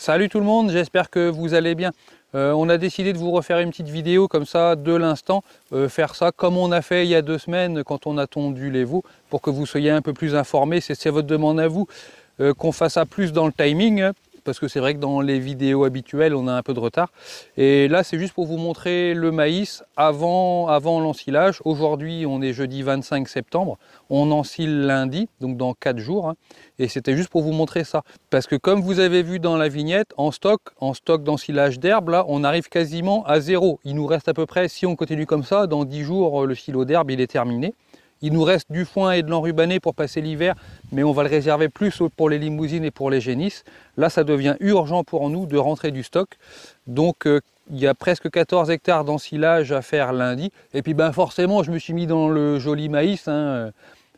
Salut tout le monde, j'espère que vous allez bien. On a décidé de vous refaire une petite vidéo comme ça de l'instant, faire ça comme on a fait il y a 2 semaines quand on a tondu les veaux, pour que vous soyez un peu plus informés. C'est votre demande à vous, qu'on fasse ça plus dans le timing, parce que c'est vrai que dans les vidéos habituelles on a un peu de retard. Et là c'est juste pour vous montrer le maïs avant l'ensilage. Aujourd'hui on est jeudi 25 septembre, on ensile lundi, donc dans 4 jours. Et c'était juste pour vous montrer ça. Parce que comme vous avez vu dans la vignette, en stock d'ensilage d'herbe, là, on arrive quasiment à zéro. Il nous reste à peu près, si on continue comme ça, dans 10 jours, le silo d'herbe, il est terminé. Il nous reste du foin et de l'enrubané pour passer l'hiver, mais on va le réserver plus pour les limousines et pour les génisses. Là, ça devient urgent pour nous de rentrer du stock. Donc, il y a presque 14 hectares d'ensilage à faire lundi. Et puis, forcément, je me suis mis dans le joli maïs.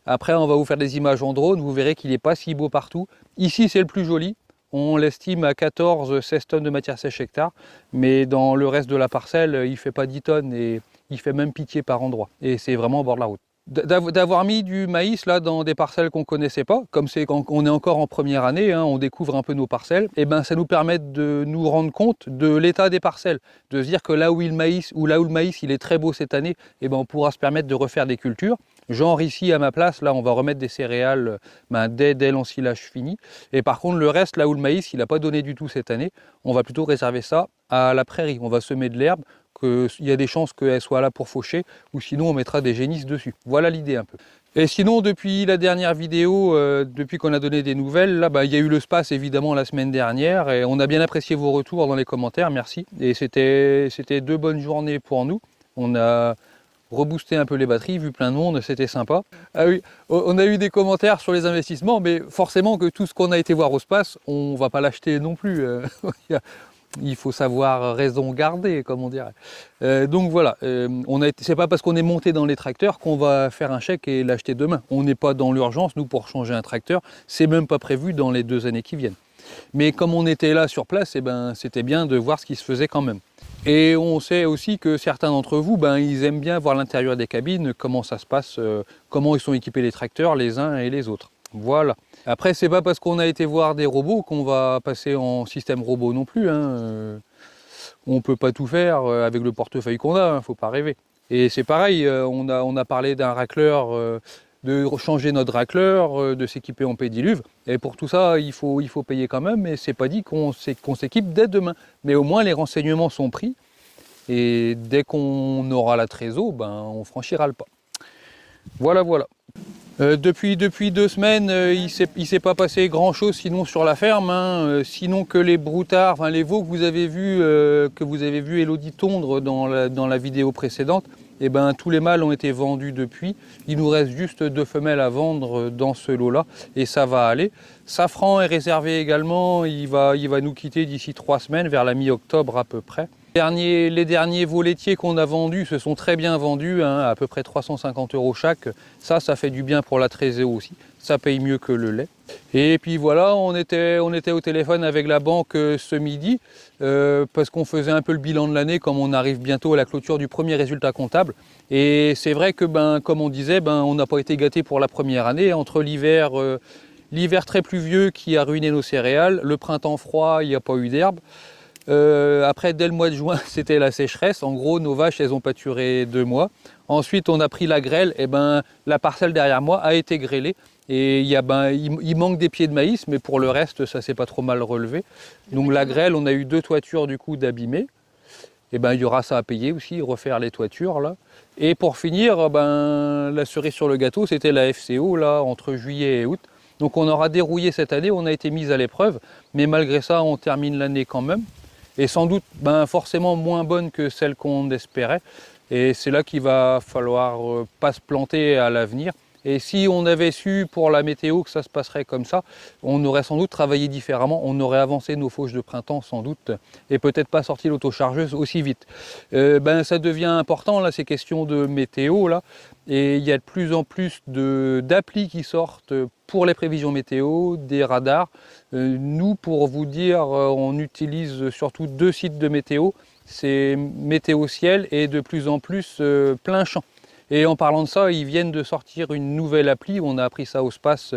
Après, on va vous faire des images en drone, vous verrez qu'il n'est pas si beau partout. Ici, c'est le plus joli. On l'estime à 14-16 tonnes de matière sèche hectare, mais dans le reste de la parcelle, il ne fait pas 10 tonnes et il fait même pitié par endroit. Et c'est vraiment au bord de la route. D'avoir mis du maïs là dans des parcelles qu'on ne connaissait pas, comme c'est quand on est encore en première année, on découvre un peu nos parcelles, et ça nous permet de nous rendre compte de l'état des parcelles, de se dire que là où le maïs il est très beau cette année, on pourra se permettre de refaire des cultures. Genre ici à ma place, là on va remettre des céréales dès l'ensilage fini. Et par contre le reste, là où le maïs il n'a pas donné du tout cette année, on va plutôt réserver ça à la prairie. On va semer de l'herbe, il y a des chances qu'elle soit là pour faucher, ou sinon on mettra des génisses dessus. Voilà l'idée un peu. Et sinon depuis la dernière vidéo, depuis qu'on a donné des nouvelles, là il y a eu le SPACE évidemment la semaine dernière, et on a bien apprécié vos retours dans les commentaires, merci. Et c'était 2 bonnes journées pour nous. On a rebooster un peu les batteries, vu plein de monde, c'était sympa. Ah oui, on a eu des commentaires sur les investissements, mais forcément que tout ce qu'on a été voir au SPACE, on ne va pas l'acheter non plus. Il faut savoir raison garder, comme on dirait. Donc voilà, c'est pas parce qu'on est monté dans les tracteurs qu'on va faire un chèque et l'acheter demain. On n'est pas dans l'urgence, nous, pour changer un tracteur. C'est même pas prévu dans les 2 années qui viennent. Mais comme on était là sur place, c'était bien de voir ce qui se faisait quand même. Et on sait aussi que certains d'entre vous, ils aiment bien voir l'intérieur des cabines, comment ça se passe, comment ils sont équipés les tracteurs, les uns et les autres. Voilà. Après, c'est pas parce qu'on a été voir des robots qu'on va passer en système robot non plus. On peut pas tout faire avec le portefeuille qu'on a, faut pas rêver. Et c'est pareil, on a parlé d'un racleur, de changer notre racleur, de s'équiper en pédiluve. Et pour tout ça, il faut payer quand même, et c'est pas dit qu'on s'équipe dès demain. Mais au moins, les renseignements sont pris, et dès qu'on aura la trésor, on franchira le pas. Voilà, voilà. Depuis 2 semaines, il s'est pas passé grand-chose sinon sur la ferme, sinon que les broutards, les veaux que vous avez vu Elodie tondre dans la vidéo précédente, tous les mâles ont été vendus depuis. Il nous reste juste 2 femelles à vendre dans ce lot-là, et ça va aller. Safran est réservé également, il va nous quitter d'ici 3 semaines, vers la mi-octobre à peu près. Les derniers veaux laitiers qu'on a vendus se sont très bien vendus, à peu près 350 € chaque. Ça fait du bien pour la trésor aussi. Ça paye mieux que le lait. Et puis voilà, on était au téléphone avec la banque ce midi, parce qu'on faisait un peu le bilan de l'année, comme on arrive bientôt à la clôture du premier résultat comptable. Et c'est vrai que, comme on disait, on n'a pas été gâtés pour la première année. Entre l'hiver très pluvieux qui a ruiné nos céréales, le printemps froid, il n'y a pas eu d'herbe. Après, dès le mois de juin, c'était la sécheresse. En gros, nos vaches, elles ont pâturé 2 mois. Ensuite, on a pris la grêle. Et la parcelle derrière moi a été grêlée. Et il manque des pieds de maïs, mais pour le reste, ça s'est pas trop mal relevé. Donc la grêle, on a eu 2 toitures du coup d'abîmées. Et il y aura ça à payer aussi, refaire les toitures là. Et pour finir, la cerise sur le gâteau, c'était la FCO là, entre juillet et août. Donc on aura dérouillé cette année, on a été mis à l'épreuve, mais malgré ça, on termine l'année quand même. Et sans doute forcément moins bonne que celle qu'on espérait. Et c'est là qu'il va falloir pas se planter à l'avenir. Et si on avait su pour la météo que ça se passerait comme ça, on aurait sans doute travaillé différemment, on aurait avancé nos fauches de printemps sans doute, et peut-être pas sorti l'autochargeuse aussi vite. Ça devient important là, ces questions de météo là, et il y a de plus en plus d'applis qui sortent pour les prévisions météo, des radars. Nous, pour vous dire, on utilise surtout 2 sites de météo, c'est Météo Ciel et de plus en plus Plein Champ. Et en parlant de ça, ils viennent de sortir une nouvelle appli, on a appris ça au SPACE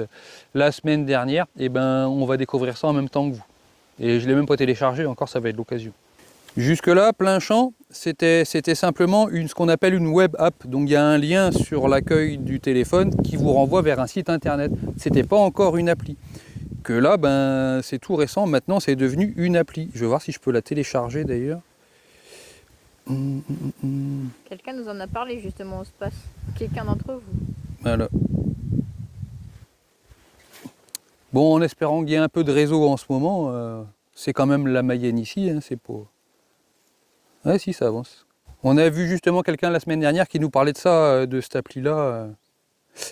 la semaine dernière, et on va découvrir ça en même temps que vous. Et je ne l'ai même pas téléchargé, encore ça va être l'occasion. Jusque-là, plein champ, c'était simplement ce qu'on appelle une web app. Donc il y a un lien sur l'accueil du téléphone qui vous renvoie vers un site internet. C'était pas encore une appli. Que là, ben, c'est tout récent, maintenant c'est devenu une appli. Je vais voir si je peux la télécharger d'ailleurs. Quelqu'un nous en a parlé justement au Space. Quelqu'un d'entre vous. Voilà. Bon, en espérant qu'il y ait un peu de réseau en ce moment, c'est quand même la Mayenne ici, hein, c'est pas... Ouais, si, ça avance. On a vu justement quelqu'un la semaine dernière qui nous parlait de ça, de cette appli-là,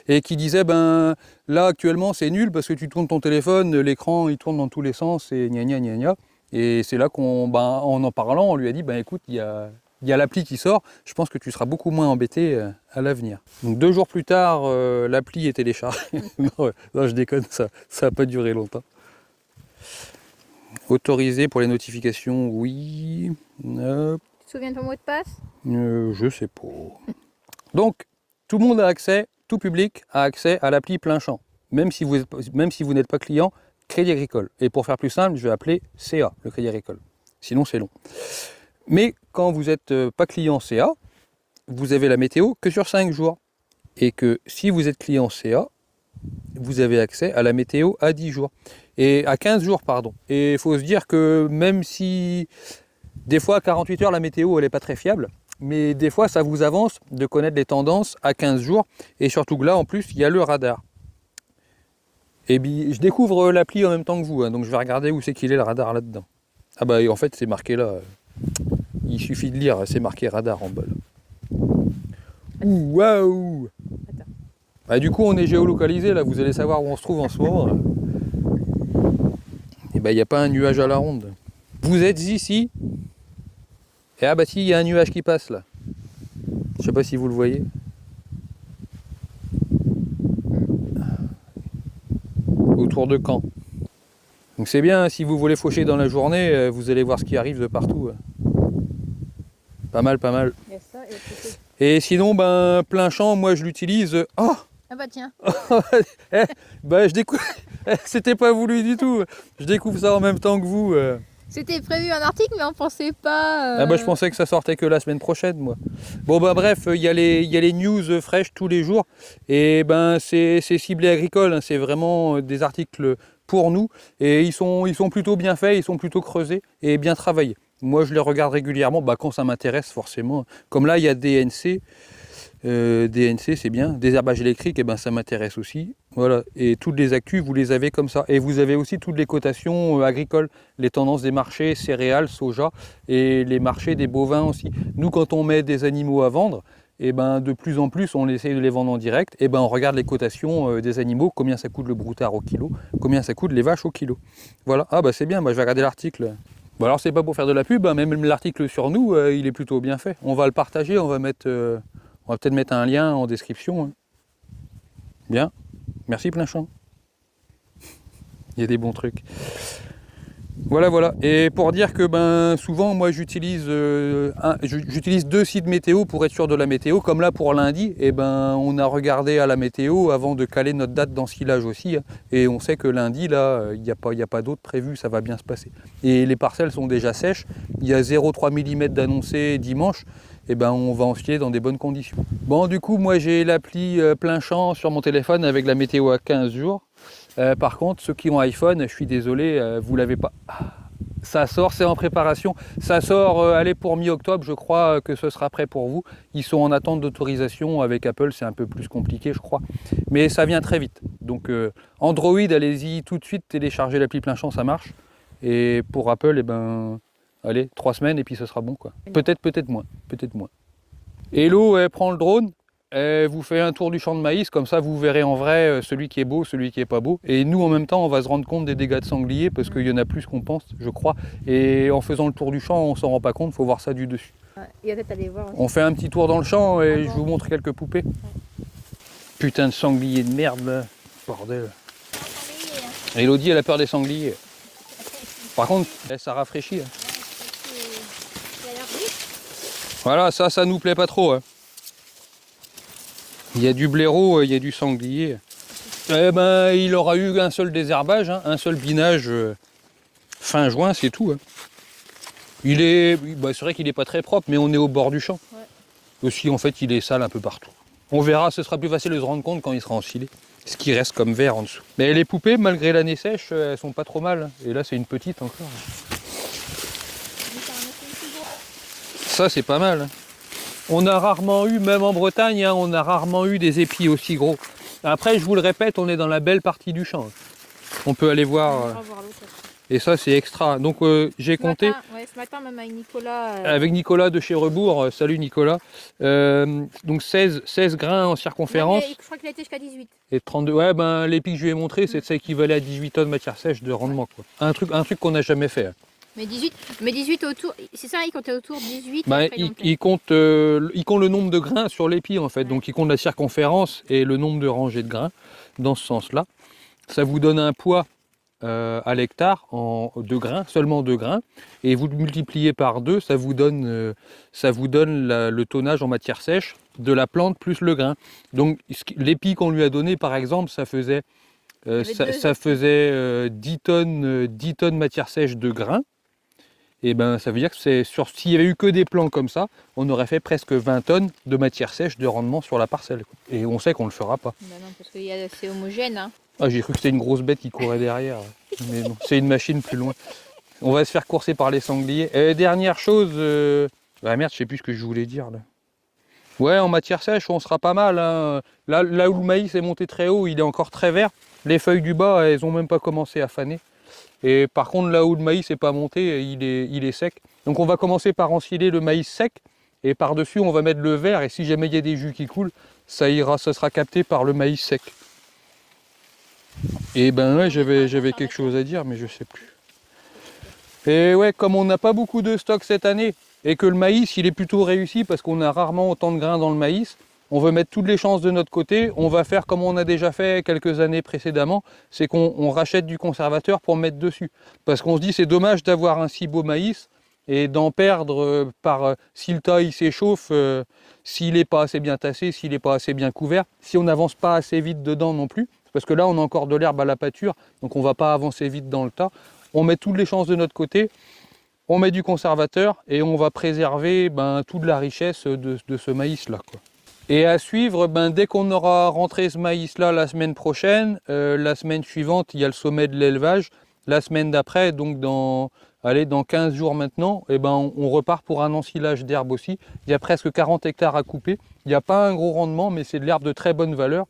et qui disait, ben là actuellement c'est nul parce que tu tournes ton téléphone, l'écran il tourne dans tous les sens et gna gna gna gna. Et c'est là en parlant, on lui a dit, ben écoute, il y a l'appli qui sort, je pense que tu seras beaucoup moins embêté à l'avenir. Donc 2 jours plus tard, l'appli est téléchargée. non, je déconne, ça n'a pas duré longtemps. Autorisé pour les notifications, oui. Hop. Tu te souviens de ton mot de passe? Je sais pas. Donc, tout le monde a accès, tout public a accès à l'appli Plein Champ. Même si vous n'êtes pas client, Crédit Agricole. Et pour faire plus simple, je vais appeler CA, le Crédit Agricole. Sinon, c'est long. Mais quand vous n'êtes pas client CA, vous avez la météo que sur 5 jours. Et que si vous êtes client CA, vous avez accès à la météo à 10 jours. Et à 15 jours, pardon. Et il faut se dire que même si des fois à 48 heures la météo elle n'est pas très fiable, mais des fois ça vous avance de connaître les tendances à 15 jours. Et surtout que là en plus il y a le radar. Et bien je découvre l'appli en même temps que vous, hein, donc je vais regarder où c'est qu'il est le radar là-dedans. Ah bah en fait c'est marqué là. Il suffit de lire, c'est marqué radar en bas là. Ouh, waouh! Bah, du coup on est géolocalisé là, vous allez savoir où on se trouve en ce moment. Là. Et ben il n'y a pas un nuage à la ronde. Vous êtes ici. Et ah bah si, il y a un nuage qui passe là. Je sais pas si vous le voyez. Autour de Caen. Donc c'est bien, si vous voulez faucher dans la journée, vous allez voir ce qui arrive de partout. Pas mal, pas mal. Il y a ça et sinon, ben Plein Champ, moi je l'utilise. Oh! Ah bah tiens. Bah je découvre. C'était pas voulu du tout. Je découvre ça en même temps que vous. C'était prévu un article, mais on pensait pas. Ah bah je pensais que ça sortait que la semaine prochaine, moi. Bon bah bref, il y a les news fraîches tous les jours. Et ben c'est ciblé agricole, hein, c'est vraiment des articles pour nous. Et ils sont plutôt bien faits, ils sont plutôt creusés et bien travaillés. Moi je les regarde régulièrement, bah, quand ça m'intéresse forcément. Comme là il y a DNC. DNC c'est bien, désherbage électrique, et ben ça m'intéresse aussi. Voilà, et toutes les actus vous les avez comme ça. Et vous avez aussi toutes les cotations agricoles, les tendances des marchés céréales, soja et les marchés des bovins aussi. Nous quand on met des animaux à vendre, et ben de plus en plus on essaye de les vendre en direct, et ben on regarde les cotations des animaux, combien ça coûte le broutard au kilo, combien ça coûte les vaches au kilo. Voilà, ah bah c'est bien, bah, je vais regarder l'article. Bon alors c'est pas pour faire de la pub, hein, mais même l'article sur nous, il est plutôt bien fait. On va le partager, on va peut-être mettre un lien en description. Hein. Bien. Merci Plein Champ. Il y a des bons trucs. Voilà, voilà. Et pour dire que ben souvent, moi j'utilise 2 sites météo pour être sûr de la météo. Comme là pour lundi, et ben on a regardé à la météo avant de caler notre date d'ensilage aussi. Hein. Et on sait que lundi, là, il n'y a pas d'autre prévu, ça va bien se passer. Et les parcelles sont déjà sèches. Il y a 0,3 mm d'annoncé dimanche. Et ben on va enfiler dans des bonnes conditions. Bon, du coup, moi j'ai l'appli Plein Champ sur mon téléphone avec la météo à 15 jours. Par contre, ceux qui ont iPhone, je suis désolé, vous l'avez pas. Ça sort, c'est en préparation. Ça sort, allez, pour mi-octobre, je crois que ce sera prêt pour vous. Ils sont en attente d'autorisation. Avec Apple, c'est un peu plus compliqué, je crois. Mais ça vient très vite. Donc Android, allez-y tout de suite, téléchargez l'appli Plein Champ, ça marche. Et pour Apple, eh ben, allez, 3 semaines et puis ce sera bon, quoi. Peut-être moins, peut-être moins. Hello, prend le drone. Vous faites un tour du champ de maïs, comme ça vous verrez en vrai celui qui est beau, celui qui est pas beau. Et nous en même temps on va se rendre compte des dégâts de sanglier parce qu'il y en a plus qu'on pense, je crois. Et en faisant le tour du champ on s'en rend pas compte, il faut voir ça du dessus. Et peut-être aller voir aussi. On fait un petit tour dans le champ et je vous montre quelques poupées. Putain de sanglier de merde là, bordel. Elodie elle a peur des sangliers. Par contre ça rafraîchit. Hein. Voilà, ça nous plaît pas trop. Hein. Il y a du blaireau, il y a du sanglier. Eh ben, il aura eu un seul désherbage, hein, un seul binage Fin juin, c'est tout. Hein. Il est, bah, c'est vrai qu'il n'est pas très propre, mais on est au bord du champ. Ouais. Aussi, en fait, il est sale un peu partout. On verra, ce sera plus facile de se rendre compte quand il sera ensilé. Ce qui reste comme vert en dessous. Mais les poupées, malgré l'année sèche, elles sont pas trop mal. Et là, c'est une petite encore. Ça, c'est pas mal. On a rarement eu, même en Bretagne, hein, on a rarement eu des épis aussi gros. Après, je vous le répète, on est dans la belle partie du champ. On peut aller voir. Et ça, c'est extra. Donc, j'ai compté. Ce matin, même avec Nicolas. Avec Nicolas de chez Rebourg. Salut Nicolas. Donc, 16 grains en circonférence. Je crois qu'il a été jusqu'à 18. Et 32. Ouais, ben, l'épi que je lui ai montré, ça équivalait à 18 tonnes de matière sèche de rendement. Quoi. Un truc qu'on n'a jamais fait. Mais 18 autour, c'est ça, il comptait autour 18. Bah, il compte le nombre de grains sur l'épi en fait, donc il compte la circonférence et le nombre de rangées de grains dans ce sens-là. Ça vous donne un poids à l'hectare de grains, seulement 2 grains, et vous le multipliez par 2, ça vous donne le tonnage en matière sèche de la plante plus le grain. Donc l'épi qu'on lui a donné par exemple, ça faisait 10 tonnes matière sèche de grains. Et ben ça veut dire que s'il n'y avait eu que des plants comme ça, on aurait fait presque 20 tonnes de matière sèche de rendement sur la parcelle. Quoi. Et on sait qu'on ne le fera pas. Ben non, parce que c'est homogène. Hein. Ah, j'ai cru que c'était une grosse bête qui courait derrière. Mais non, c'est une machine plus loin. On va se faire courser par les sangliers. Et dernière chose, ah merde, je sais plus ce que je voulais dire là. Ouais, en matière sèche, on sera pas mal. Hein. Là où le maïs est monté très haut, il est encore très vert. Les feuilles du bas, elles n'ont même pas commencé à faner. Et par contre, là où le maïs n'est pas monté, il est sec. Donc on va commencer par ensiler le maïs sec. Et par-dessus, on va mettre le vert. Et si jamais il y a des jus qui coulent, ça sera capté par le maïs sec. Et ben ouais, j'avais quelque chose à dire, mais je sais plus. Et ouais, comme on n'a pas beaucoup de stock cette année, et que le maïs, il est plutôt réussi, parce qu'on a rarement autant de grains dans le maïs, on veut mettre toutes les chances de notre côté. On va faire comme on a déjà fait quelques années précédemment, c'est qu'on rachète du conservateur pour mettre dessus. Parce qu'on se dit c'est dommage d'avoir un si beau maïs et d'en perdre si le tas il s'échauffe, s'il n'est pas assez bien tassé, s'il n'est pas assez bien couvert, si on n'avance pas assez vite dedans non plus. Parce que là on a encore de l'herbe à la pâture, donc on ne va pas avancer vite dans le tas. On met toutes les chances de notre côté. On met du conservateur et on va préserver toute la richesse de ce maïs-là. Et à suivre, dès qu'on aura rentré ce maïs-là la semaine prochaine, la semaine suivante, il y a le sommet de l'élevage. La semaine d'après, donc dans 15 jours maintenant, on repart pour un ensilage d'herbe aussi. Il y a presque 40 hectares à couper. Il n'y a pas un gros rendement, mais c'est de l'herbe de très bonne valeur.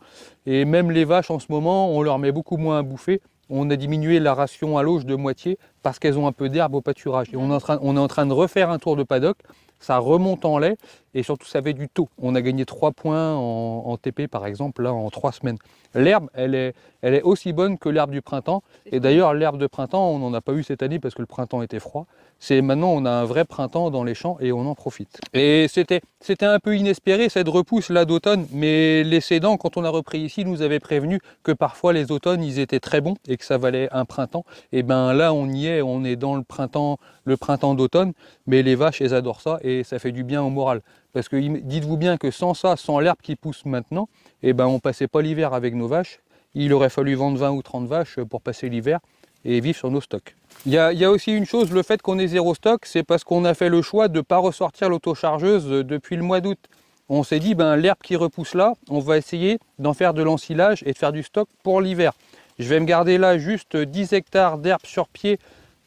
Et même les vaches, en ce moment, on leur met beaucoup moins à bouffer. On a diminué la ration à l'auge de moitié parce qu'elles ont un peu d'herbe au pâturage. Et on est en train de refaire un tour de paddock. Ça remonte en lait et surtout ça fait du taux. On a gagné 3 points en TP par exemple là en 3 semaines. L'herbe, elle est aussi bonne que l'herbe du printemps. Et d'ailleurs l'herbe de printemps, on n'en a pas eu cette année parce que le printemps était froid. Maintenant on a un vrai printemps dans les champs et on en profite. Et c'était un peu inespéré cette repousse là d'automne, mais les cédants quand on a repris ici nous avaient prévenu que parfois les automnes ils étaient très bons et que ça valait un printemps. Et là on y est, on est dans le printemps d'automne, mais les vaches elles adorent ça et ça fait du bien au moral. Parce que dites-vous bien que sans ça, sans l'herbe qui pousse maintenant, on ne passait pas l'hiver avec nos vaches. Il aurait fallu vendre 20 ou 30 vaches pour passer l'hiver et vivre sur nos stocks. Il y a aussi une chose, le fait qu'on ait zéro stock, c'est parce qu'on a fait le choix de ne pas ressortir l'autochargeuse depuis le mois d'août. On s'est dit, l'herbe qui repousse là, on va essayer d'en faire de l'ensilage et de faire du stock pour l'hiver. Je vais me garder là juste 10 hectares d'herbe sur pied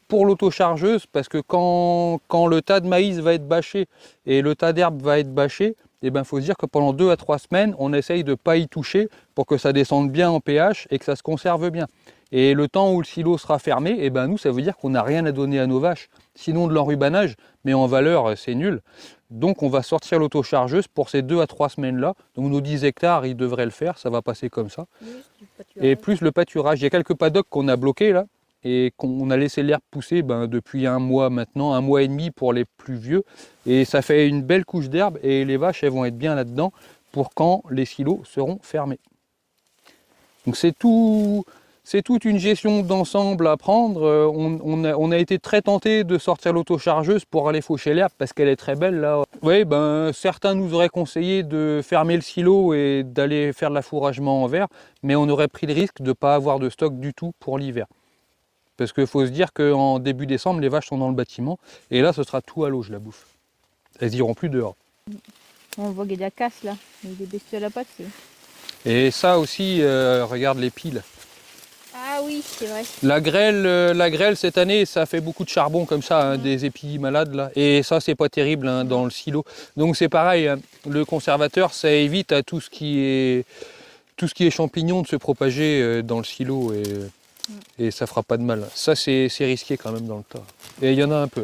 pour l'autochargeuse, parce que quand le tas de maïs va être bâché et le tas d'herbe va être bâché, faut se dire que pendant 2 à 3 semaines, on essaye de ne pas y toucher pour que ça descende bien en pH et que ça se conserve bien. Et le temps où le silo sera fermé, nous, ça veut dire qu'on n'a rien à donner à nos vaches. Sinon de l'enrubanage, mais en valeur, c'est nul. Donc on va sortir l'autochargeuse pour ces 2 à 3 semaines-là. Donc nos 10 hectares, ils devraient le faire, ça va passer comme ça. Et plus le pâturage. Il y a quelques paddocks qu'on a bloqués là. Et qu'on a laissé l'herbe pousser depuis un mois maintenant, 1 mois et demi pour les plus vieux. Et ça fait une belle couche d'herbe et les vaches elles vont être bien là-dedans pour quand les silos seront fermés. Donc c'est toute une gestion d'ensemble à prendre. On a été très tenté de sortir l'autochargeuse pour aller faucher l'herbe parce qu'elle est très belle là. Oui, certains nous auraient conseillé de fermer le silo et d'aller faire de l'affouragement en verre, mais on aurait pris le risque de ne pas avoir de stock du tout pour l'hiver. Parce qu'il faut se dire qu'en début décembre, les vaches sont dans le bâtiment. Et là, ce sera tout à l'eau, la bouffe. Elles iront plus dehors. On voit qu'il y a de la casse là, il y a des bestioles à pattes. Et ça aussi, regarde les piles. Ah oui, c'est vrai. La grêle cette année, ça fait beaucoup de charbon comme ça, hein, des épis malades là. Et ça, c'est pas terrible hein, dans le silo. Donc c'est pareil, hein, le conservateur, ça évite à tout ce qui est champignon de se propager dans le silo et ça fera pas de mal. Ça, c'est risqué quand même dans le tas. Et il y en a un peu.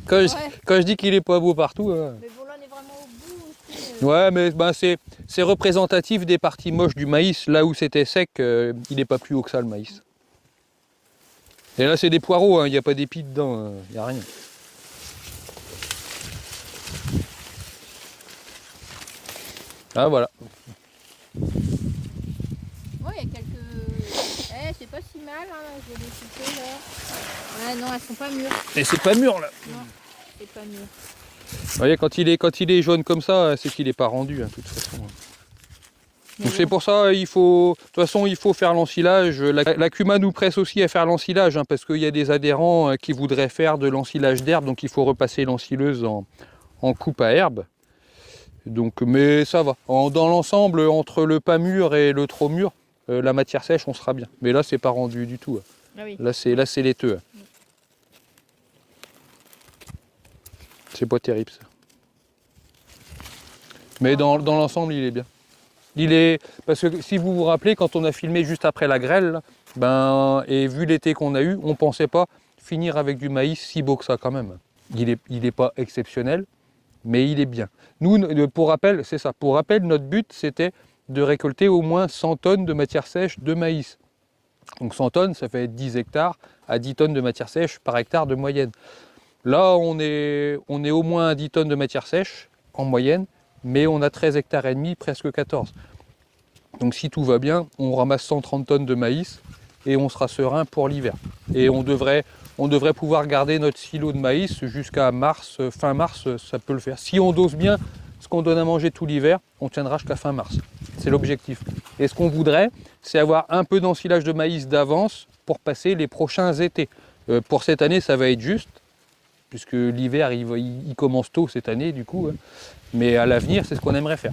Quand je dis qu'il est pas beau partout. Mais bon, là, on est vraiment au bout aussi. Ouais, mais ben, c'est représentatif des parties moches du maïs. Là où c'était sec, il n'est pas plus haut que ça le maïs. Et là, c'est des poireaux, il n'y a pas d'épis dedans, il n'y a rien. Ah, voilà. Ouais, il y a quelques. Eh, c'est pas si mal, hein, j'ai des coupées là. Ouais, non, elles sont pas mûres. Et c'est pas mûr là. Non, c'est pas mûr. Vous voyez, quand il est jaune comme ça, c'est qu'il n'est pas rendu, de toute façon. Donc c'est pour ça, de toute façon, il faut faire l'ensilage. La CUMA nous presse aussi à faire l'ensilage, parce qu'il y a des adhérents qui voudraient faire de l'ensilage d'herbe, donc il faut repasser l'ensileuse en coupe à herbe. Donc, mais ça va. Dans l'ensemble, entre le pas mûr et le trop mûr, la matière sèche, on sera bien. Mais là, c'est pas rendu du tout. Ah oui. Là, c'est laiteux. C'est pas terrible ça. Mais dans l'ensemble, il est bien. Parce que si vous vous rappelez, quand on a filmé juste après la grêle, et vu l'été qu'on a eu, on ne pensait pas finir avec du maïs si beau que ça quand même. Il est pas exceptionnel, mais il est bien. Nous, pour rappel, c'est ça. Pour rappel, notre but, c'était de récolter au moins 100 tonnes de matière sèche de maïs. Donc 100 tonnes, ça fait 10 hectares à 10 tonnes de matière sèche par hectare de moyenne. Là, on est au moins à 10 tonnes de matière sèche en moyenne, mais on a 13 hectares et demi, presque 14. Donc si tout va bien, on ramasse 130 tonnes de maïs et on sera serein pour l'hiver. Et on devrait pouvoir garder notre silo de maïs jusqu'à mars, fin mars, ça peut le faire. Si on dose bien ce qu'on donne à manger tout l'hiver, on tiendra jusqu'à fin mars. C'est l'objectif. Et ce qu'on voudrait, c'est avoir un peu d'ensilage de maïs d'avance pour passer les prochains étés. Pour cette année, ça va être juste, puisque l'hiver, il commence tôt cette année, du coup. Mais à l'avenir, c'est ce qu'on aimerait faire.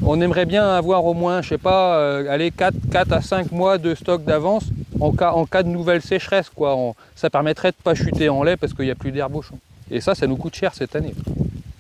On aimerait bien avoir au moins, je sais pas, 4 à 5 mois de stock d'avance en cas de nouvelle sécheresse, quoi. Ça permettrait de ne pas chuter en lait parce qu'il n'y a plus d'herbe au champ. Et ça nous coûte cher cette année.